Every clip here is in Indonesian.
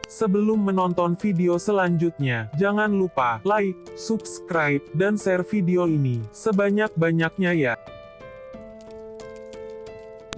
Sebelum menonton video selanjutnya, jangan lupa like, subscribe, dan share video ini sebanyak-banyaknya ya.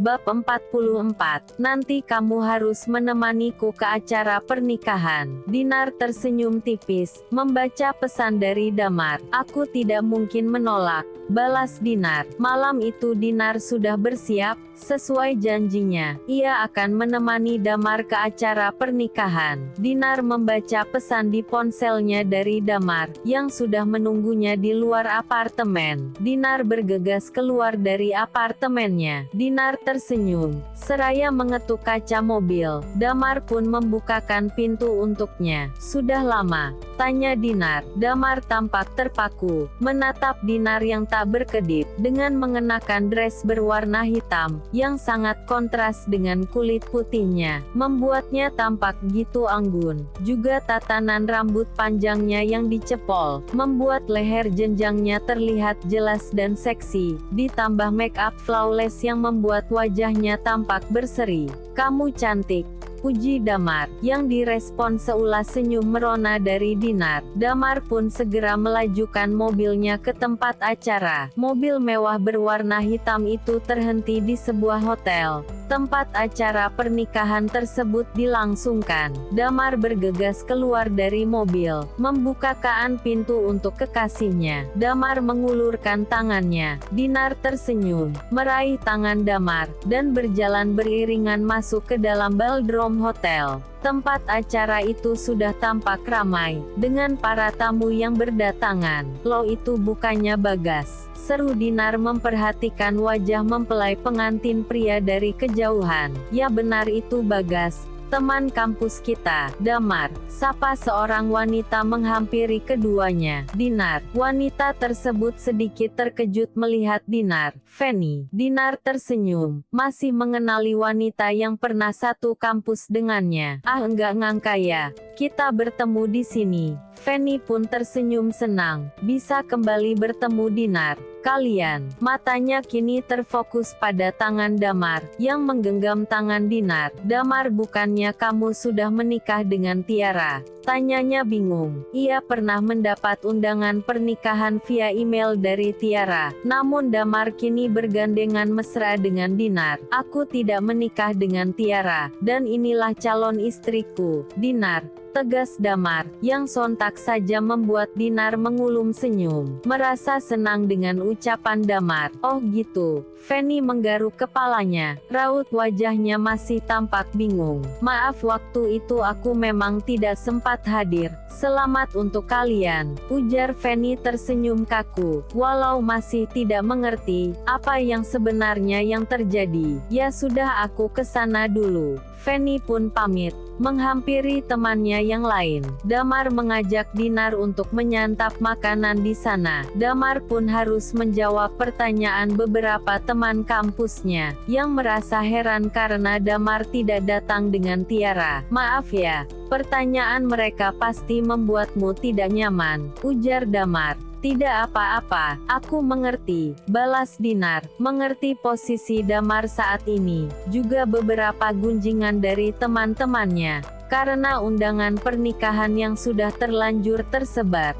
Bab 44, nanti kamu harus menemaniku ke acara pernikahan. Dinar tersenyum tipis, membaca pesan dari Damar. Aku tidak mungkin menolak, balas Dinar. Malam itu Dinar sudah bersiap, sesuai janjinya. Ia akan menemani Damar ke acara pernikahan. Dinar membaca pesan di ponselnya dari Damar, yang sudah menunggunya di luar apartemen. Dinar bergegas keluar dari apartemennya. Dinar tersenyum, seraya mengetuk kaca mobil. Damar pun membukakan pintu untuknya. Sudah lama? Tanya Dinar. Damar tampak terpaku, menatap Dinar yang tak berkedip, dengan mengenakan dress berwarna hitam, yang sangat kontras dengan kulit putihnya, membuatnya tampak gitu anggun. Juga tatanan rambut panjangnya yang dicepol, membuat leher jenjangnya terlihat jelas dan seksi, ditambah make up flawless yang membuat wajahnya tampak berseri. Kamu cantik, puji Damar, yang direspon seulas senyum merona dari Dinar. Damar pun segera melajukan mobilnya ke tempat acara. Mobil mewah berwarna hitam itu terhenti di sebuah hotel. Tempat acara pernikahan tersebut dilangsungkan. Damar bergegas keluar dari mobil, membukakan pintu untuk kekasihnya. Damar mengulurkan tangannya. Dinar tersenyum, meraih tangan Damar, dan berjalan beriringan masuk ke dalam ballroom hotel. Tempat acara itu sudah tampak ramai, dengan para tamu yang berdatangan. Lo itu bukannya Bagas? Seru Dinar memperhatikan wajah mempelai pengantin pria dari kejauhan. Ya benar itu Bagas, teman kampus kita. Damar, sapa seorang wanita menghampiri keduanya. Dinar. Wanita tersebut sedikit terkejut melihat Dinar. Fanny. Dinar tersenyum, masih mengenali wanita yang pernah satu kampus dengannya. Ah, enggak ngangka ya, kita bertemu di sini. Fanny pun tersenyum senang, bisa kembali bertemu Dinar. Kalian. Matanya kini terfokus pada tangan Damar, yang menggenggam tangan Dinar. Damar, bukannya kamu sudah menikah dengan Tiara? Tanyanya bingung. Ia pernah mendapat undangan pernikahan via email dari Tiara. Namun Damar kini bergandengan mesra dengan Dinar. Aku tidak menikah dengan Tiara, dan inilah calon istriku, Dinar, tegas Damar, yang sontak saja membuat Dinar mengulum senyum, merasa senang dengan ucapan Damar. Oh gitu. Fanny menggaruk kepalanya, raut wajahnya masih tampak bingung. Maaf, waktu itu aku memang tidak sempat hadir. Selamat untuk kalian, ujar Fanny tersenyum kaku, walau masih tidak mengerti apa yang sebenarnya yang terjadi. Ya sudah, aku kesana dulu. Fanny pun pamit, menghampiri temannya yang lain. Damar mengajak Dinar untuk menyantap makanan di sana. Damar pun harus menjawab pertanyaan beberapa teman kampusnya, yang merasa heran karena Damar tidak datang dengan Tiara. Maaf ya, pertanyaan mereka pasti membuatmu tidak nyaman, ujar Damar. Tidak apa-apa, aku mengerti, balas Dinar, mengerti posisi Damar saat ini, juga beberapa gunjingan dari teman-temannya, karena undangan pernikahan yang sudah terlanjur tersebar.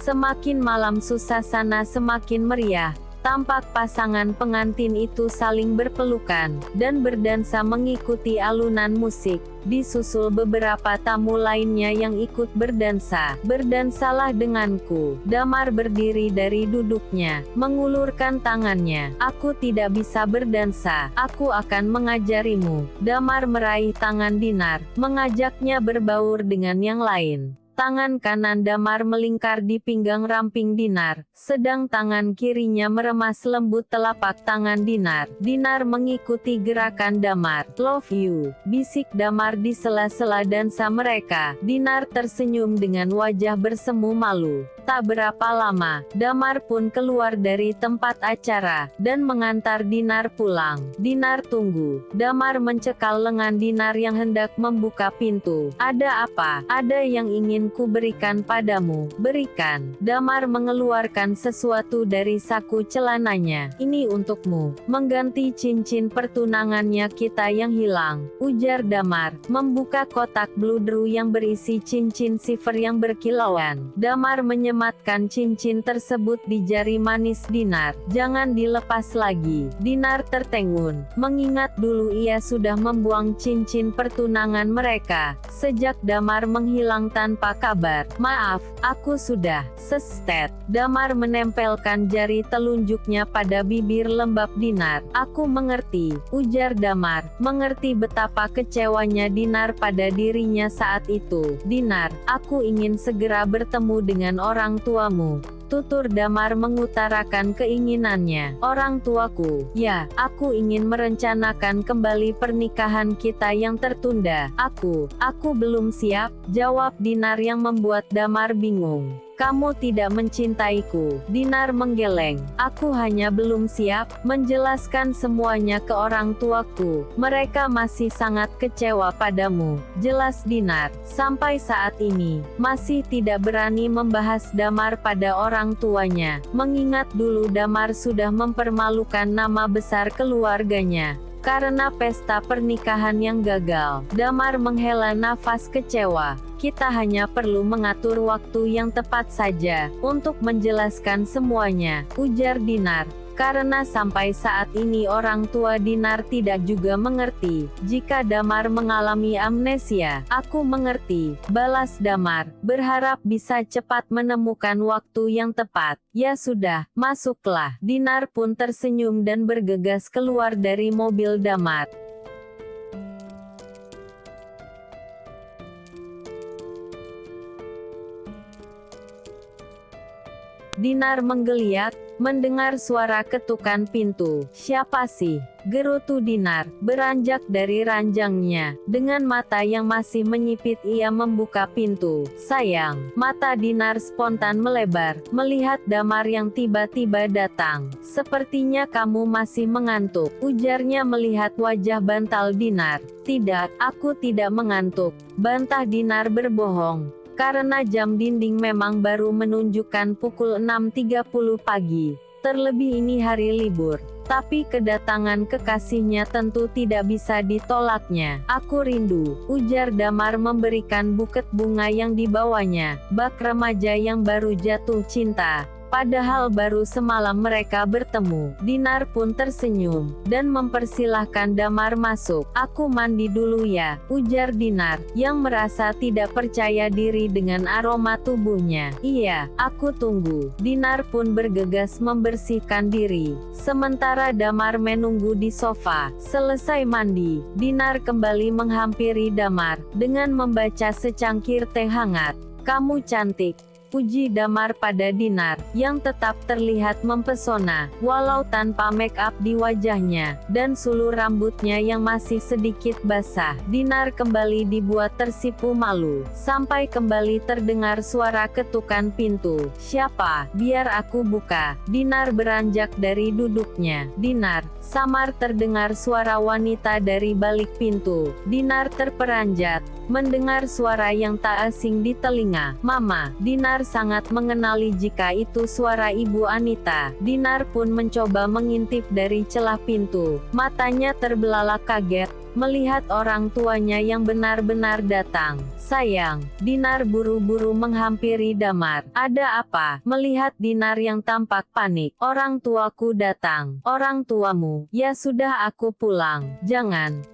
Semakin malam suasana semakin meriah. Tampak pasangan pengantin itu saling berpelukan, dan berdansa mengikuti alunan musik, disusul beberapa tamu lainnya yang ikut berdansa. Berdansalah denganku. Damar berdiri dari duduknya, mengulurkan tangannya. Aku tidak bisa berdansa, aku akan mengajarimu. Damar meraih tangan Dinar, mengajaknya berbaur dengan yang lain. Tangan kanan Damar melingkar di pinggang ramping Dinar, sedang tangan kirinya meremas lembut telapak tangan Dinar. Dinar mengikuti gerakan Damar. Love you, bisik Damar di sela-sela dansa mereka. Dinar tersenyum dengan wajah bersemu malu. Tak berapa lama, Damar pun keluar dari tempat acara, dan mengantar Dinar pulang. Dinar tunggu. Damar mencekal lengan Dinar yang hendak membuka pintu. Ada apa? Ada yang ingin ku berikan padamu. Berikan. Damar mengeluarkan sesuatu dari saku celananya. Ini untukmu. Mengganti cincin pertunangannya kita yang hilang, ujar Damar, membuka kotak bludru yang berisi cincin silver yang berkilauan. Damar menyematkan cincin tersebut di jari manis Dinar. Jangan dilepas lagi. Dinar tertegun, mengingat dulu ia sudah membuang cincin pertunangan mereka. Sejak Damar menghilang tanpa kabar. Maaf, aku sudah. Sestet. Damar menempelkan jari telunjuknya pada bibir lembab Dinar. Aku mengerti, ujar Damar, mengerti betapa kecewanya Dinar pada dirinya saat itu. Dinar, aku ingin segera bertemu dengan orang tuamu. Tutur Damar mengutarakan keinginannya. Orang tuaku, ya, aku ingin merencanakan kembali pernikahan kita yang tertunda. Aku belum siap, jawab Dinar yang membuat Damar bingung. Kamu tidak mencintaiku. Dinar menggeleng. Aku hanya belum siap menjelaskan semuanya ke orang tuaku. Mereka masih sangat kecewa padamu. Jelas Dinar, sampai saat ini, masih tidak berani membahas Damar pada orang tuanya. Mengingat dulu Damar sudah mempermalukan nama besar keluarganya. Karena pesta pernikahan yang gagal, Damar menghela nafas kecewa. Kita hanya perlu mengatur waktu yang tepat saja, untuk menjelaskan semuanya, ujar Dinar. Karena sampai saat ini orang tua Dinar tidak juga mengerti, jika Damar mengalami amnesia. Aku mengerti, balas Damar, berharap bisa cepat menemukan waktu yang tepat. Ya sudah, masuklah. Dinar pun tersenyum dan bergegas keluar dari mobil Damar. Dinar menggeliat, mendengar suara ketukan pintu. Siapa sih? Gerutu Dinar, beranjak dari ranjangnya. Dengan mata yang masih menyipit ia membuka pintu. Sayang, mata Dinar spontan melebar, melihat Damar yang tiba-tiba datang. Sepertinya kamu masih mengantuk, ujarnya melihat wajah bantal Dinar. Tidak, aku tidak mengantuk, bantah Dinar berbohong. Karena jam dinding memang baru menunjukkan pukul 6.30 pagi. Terlebih ini hari libur. Tapi kedatangan kekasihnya tentu tidak bisa ditolaknya. Aku rindu, ujar Damar memberikan buket bunga yang dibawanya. Bak remaja yang baru jatuh cinta. Padahal baru semalam mereka bertemu. Dinar pun tersenyum, dan mempersilahkan Damar masuk. Aku mandi dulu ya, ujar Dinar, yang merasa tidak percaya diri dengan aroma tubuhnya. Iya, aku tunggu. Dinar pun bergegas membersihkan diri. Sementara Damar menunggu di sofa. Selesai mandi, Dinar kembali menghampiri Damar, dengan membaca secangkir teh hangat. Kamu cantik, puji Damar pada Dinar, yang tetap terlihat mempesona, walau tanpa make up di wajahnya, dan sulu rambutnya yang masih sedikit basah. Dinar kembali dibuat tersipu malu, sampai kembali terdengar suara ketukan pintu. Siapa? Biar aku buka. Dinar beranjak dari duduknya. Dinar, samar terdengar suara wanita dari balik pintu. Dinar terperanjat, mendengar suara yang tak asing di telinga. Mama. Dinar sangat mengenali jika itu suara Ibu Anita. Dinar pun mencoba mengintip dari celah pintu. Matanya terbelalak kaget, melihat orang tuanya yang benar-benar datang. Sayang, Dinar buru-buru menghampiri Damar. Ada apa? Melihat Dinar yang tampak panik. Orang tuaku datang. Orang tuamu? Ya sudah aku pulang. Jangan.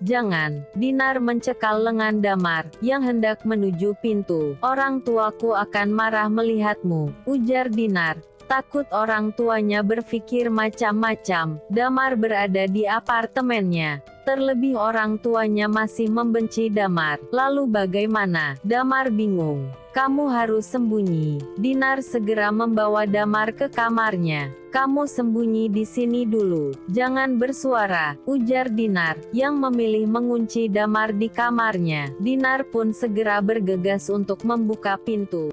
Dinar mencekal lengan Damar, yang hendak menuju pintu. Orang tuaku akan marah melihatmu, ujar Dinar. Takut orang tuanya berpikir macam-macam. Damar berada di apartemennya. Terlebih orang tuanya masih membenci Damar. Lalu bagaimana? Damar bingung. Kamu harus sembunyi. Dinar segera membawa Damar ke kamarnya. Kamu sembunyi di sini dulu. Jangan bersuara, ujar Dinar, yang memilih mengunci Damar di kamarnya. Dinar pun segera bergegas untuk membuka pintu.